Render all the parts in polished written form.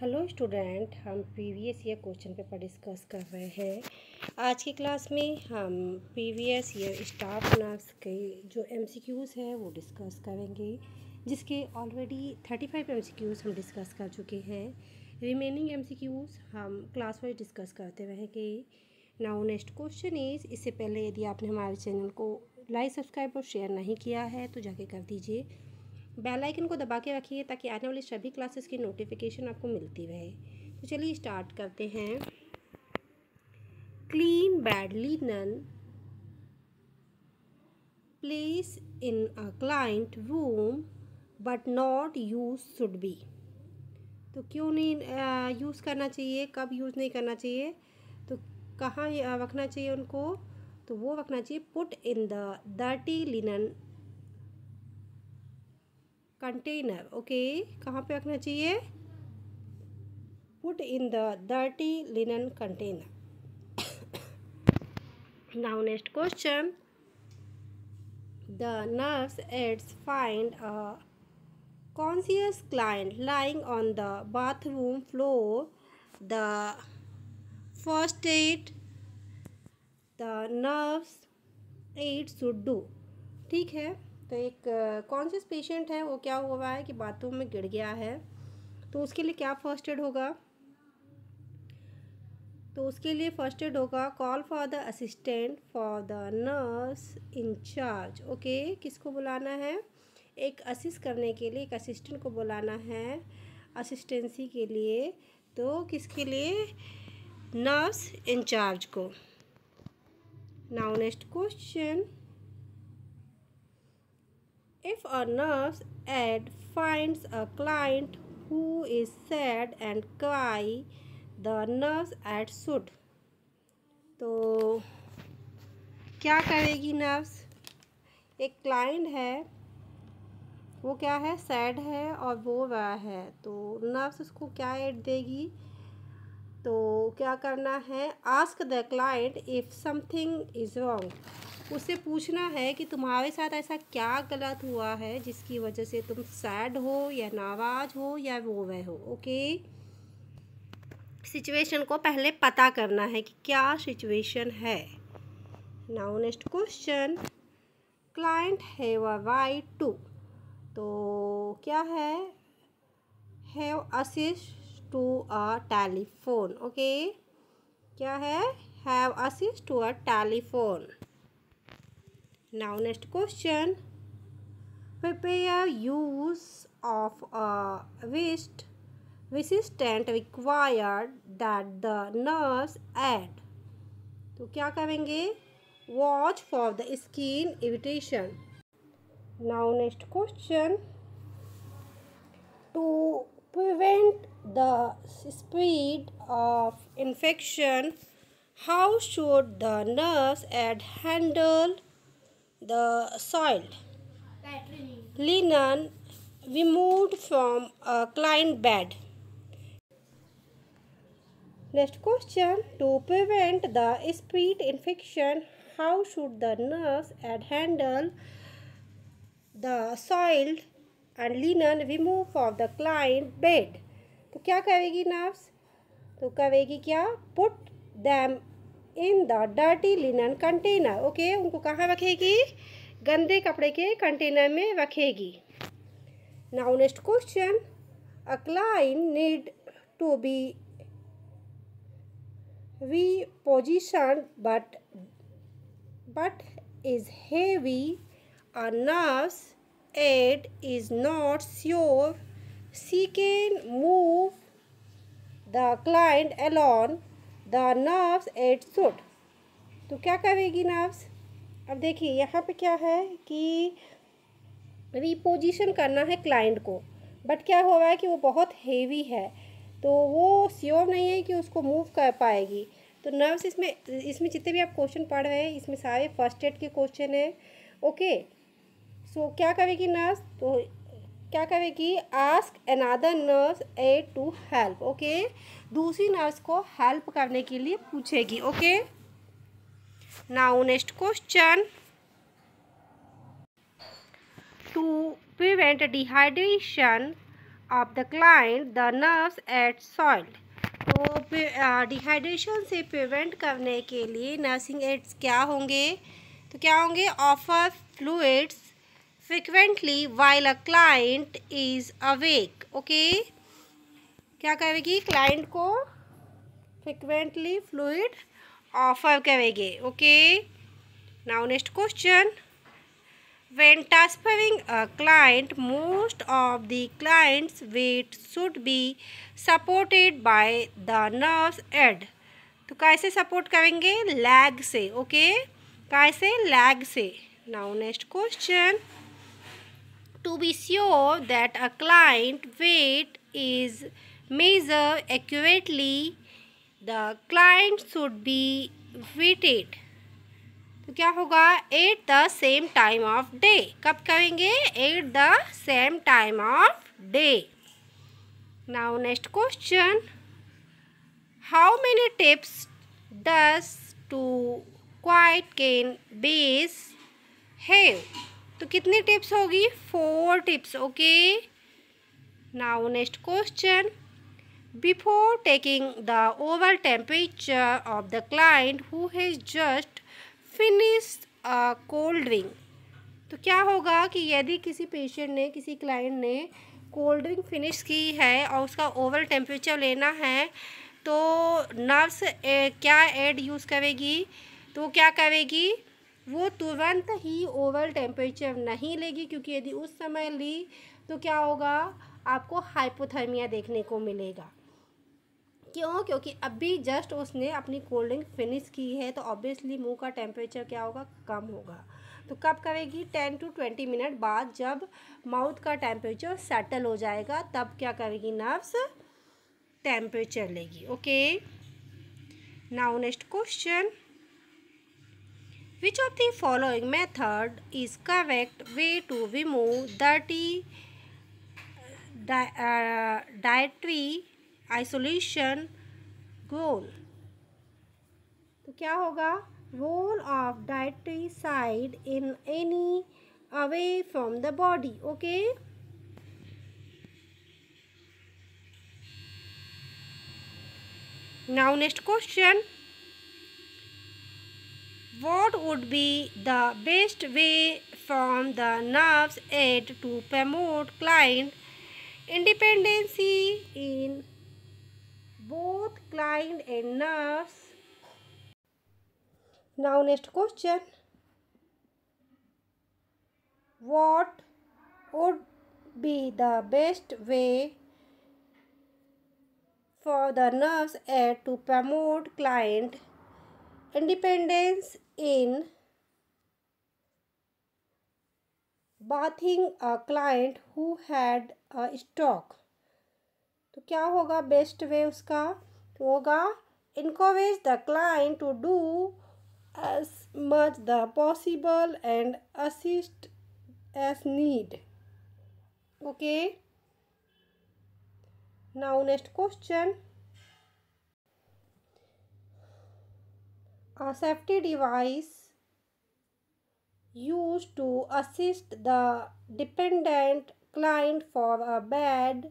Hello student, हम previous year question paper discuss कर रहे हैं। आज की क्लास में हम प्रीवियस ईयर स्टाफ नर्स के जो एमसीक्यूज़ है वो डिस्कस करेंगे, जिसके ऑलरेडी 35 एमसीक्यूज़ हम डिस्कस कर चुके हैं। रिमेनिंग एमसीक्यूज़ हम क्लास वाइज डिस्कस करते रहेंगे। नाउ नेक्स्ट क्वेश्चन इज़, इससे पहले यदि आपने हमारे चैनल को लाइक, सब्सक्राइब और शेयर नहीं किया है तो जाके कर दीजिए। बेल आइकन को दबा के रखिए ताकि आने वाली सभी क्लासेस की नोटिफिकेशन आपको मिलती रहे। तो चलिए स्टार्ट करते हैं। Clean bed linen place in a client room but not use should be. तो क्यों नहीं यूज़ करना चाहिए, कब यूज़ नहीं करना चाहिए, तो कहाँ रखना चाहिए उनको, तो वो रखना चाहिए put in the dirty linen container. Okay, कहाँ पे रखना चाहिए? Put in the dirty linen container. Now next question, the nurse aids find a conscious client lying on the bathroom floor. The first aid the nurse aid should do. ठीक है, तो एक conscious patient है, वो क्या हुआ है कि बाथरूम में गिर गया है, तो उसके लिए क्या फर्स्ट एड होगा? तो उसके लिए फर्स्ट एड होगा call for the assistant for the nurse in charge. Okay, किसको बुलाना है? एक असिस्ट करने के लिए एक असिस्टेंट को बुलाना है असिस्टेंसी के लिए। तो किसके लिए? नर्स इंचार्ज को। Now next question, if a nurse aide finds a client who is sad and cry, the nurse aide should। तो क्या करेगी नर्स? एक क्लाइंट है, वो क्या है? सैड है और रो रहा है, तो नर्स उसको क्या एड देगी? तो क्या करना है? Ask the client if something is wrong. उससे पूछना है कि तुम्हारे साथ ऐसा क्या गलत हुआ है जिसकी वजह से तुम सैड हो या नाराज़ हो या रो रहे हो। ओके, सिचुएशन को पहले पता करना है कि क्या सिचुएशन है। Now next question, client have a right to. तो क्या है? Have assist to a telephone. Okay, क्या है? Have assist to a telephone. Now next question, prepare use of a resistant required that the nurse add। तो क्या करेंगे? Watch for the skin irritation। Now next question, to prevent the spread of infection, how should the nurse add handle the soiled linen removed from a client bed? Next question, to prevent the spread infection, how should the nurse handle the soiled and linen removed from the client bed? तो क्या करेगी nurse? तो करेगी क्या? Put them in the dirty linen container। Okay, उनको कहाँ रखेगी? गंदे कपड़े के कंटेनर में रखेगी। Now next question, a client need to be repositioned but is heavy. A nurse aide is not sure she can move the client alone। The nurse aide should। तो क्या करेगी नर्स? अब देखिए यहाँ पे क्या है कि रिपोजिशन करना है क्लाइंट को, बट क्या हो रहा है कि वो बहुत हेवी है, तो वो श्योर नहीं है कि उसको मूव कर पाएगी। तो नर्व्स इसमें जितने भी आप क्वेश्चन पढ़ रहे हैं इसमें सारे फर्स्ट एड के क्वेश्चन हैं। ओके, सो क्या करेगी नर्स? तो क्या करेगी? Ask another nurse aid to help. Okay, दूसरी नर्स को हेल्प करने के लिए पूछेगी। Okay, now next question, to prevent dehydration, of the client the nerves at soiled। तो डिहाइड्रेशन से प्रिवेंट करने के लिए नर्सिंग एड्स क्या होंगे? तो क्या होंगे? Offer fluids frequently while a client is awake. Okay, क्या करेगी? क्लाइंट को फ्रिक्वेंटली फ्लूइड ऑफर करेंगे। Okay, now next question. When transferring a client, most of the client's weight should be supported by the nerves head। तो कैसे support करेंगे? Lag से। Okay, कैसे? Lag से। Now next question. To be sure that a client weight is measured accurately, the client should be weighted। तो क्या होगा? At the same time of day. कब करेंगे? At the same time of day. Now next question. How many tips does to quite cane base have? तो कितनी tips होगी? 4 tips. Okay, now next question. Before taking the oral temperature of the client who has just finish cold drink. तो क्या होगा कि यदि किसी patient ने, किसी क्लाइंट ने कोल्ड ड्रिंक फिनिश की है और उसका ओवल टेम्परेचर लेना है, तो नर्स क्या एड यूज़ करेगी? तो क्या करेगी? वो तुरंत ही ओवल टेम्परेचर नहीं लेगी, क्योंकि यदि उस समय ली तो क्या होगा? आपको हाइपोथर्मिया देखने को मिलेगा। क्यों? क्योंकि अभी जस्ट उसने अपनी कोल्ड ड्रिंक फिनिश की है, तो ऑब्वियसली मुंह का टेम्परेचर क्या होगा? कम होगा। तो कब करेगी? 10 to 20 मिनट बाद, जब माउथ का टेम्परेचर सेटल हो जाएगा, तब क्या करेगी? नर्व्स टेम्परेचर लेगी। Okay, now next question. Which of the following method is correct way to remove dirty dietary isolation goal? तो क्या होगा? Role of dietary side in any away from the body. Okay, now next question. What would be the best way from the nerves aid to promote client independency in both client and nurse? Now next question. What would be the best way for the nurse aid to promote client independence in bathing a client who had a stroke? तो क्या होगा best way उसका? तो होगा encourage the client to do as much the possible and assist as need। okay, now next question। A safety device used to assist the dependent client for a bed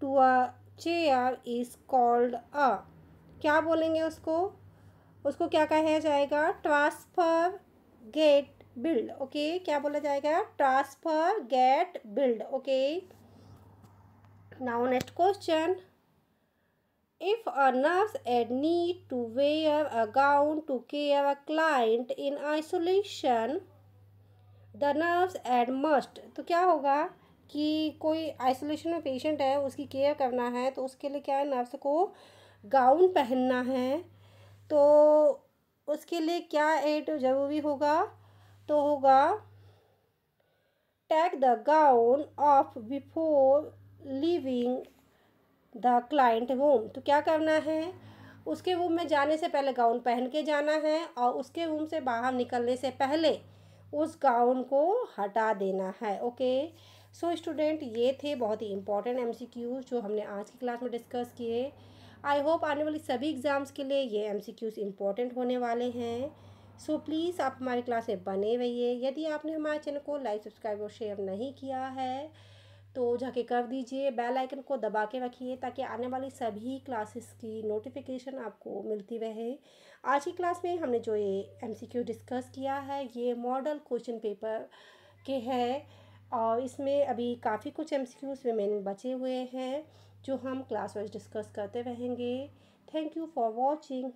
to a chair is called a। क्या बोलेंगे उसको? उसको क्या कहा जाएगा? Transfer gait belt. Okay, क्या बोला जाएगा? Transfer gait belt. Okay, now next question. If a nurse aide need to wear a gown to care a client in isolation, the nurse aide must। तो क्या होगा कि कोई आइसोलेशन में patient है, उसकी केयर करना है, तो उसके लिए क्या है? नर्स को गाउन पहनना है। तो उसके लिए क्या एड ज़रूरी होगा? तो होगा take the gown off before leaving the client room. तो क्या करना है? उसके रूम में जाने से पहले गाउन पहन के जाना है, और उसके रूम से बाहर निकलने से पहले उस गाउन को हटा देना है। ओके, सो स्टूडेंट, ये थे बहुत ही इंपॉर्टेंट MCQs जो हमने आज की क्लास में डिस्कस किए। आई होप आने वाली सभी एग्ज़ाम्स के लिए ये MCQs इंपॉर्टेंट होने वाले हैं। सो प्लीज़ आप हमारी क्लास में बने रहिए। यदि आपने हमारे चैनल को लाइक, सब्सक्राइब और शेयर नहीं किया है, तो जाके कर दीजिए। बेल आइकन को दबा के रखिए ताकि आने वाली सभी क्लासेस की नोटिफिकेशन आपको मिलती रहे। आज की क्लास में हमने जो ये एमसीक्यू डिस्कस किया है ये मॉडल क्वेश्चन पेपर के हैं और इसमें अभी काफ़ी कुछ एमसीक्यूज रिमेनिंग बचे हुए हैं जो हम क्लास वाइज डिस्कस करते रहेंगे। Thank you for watching.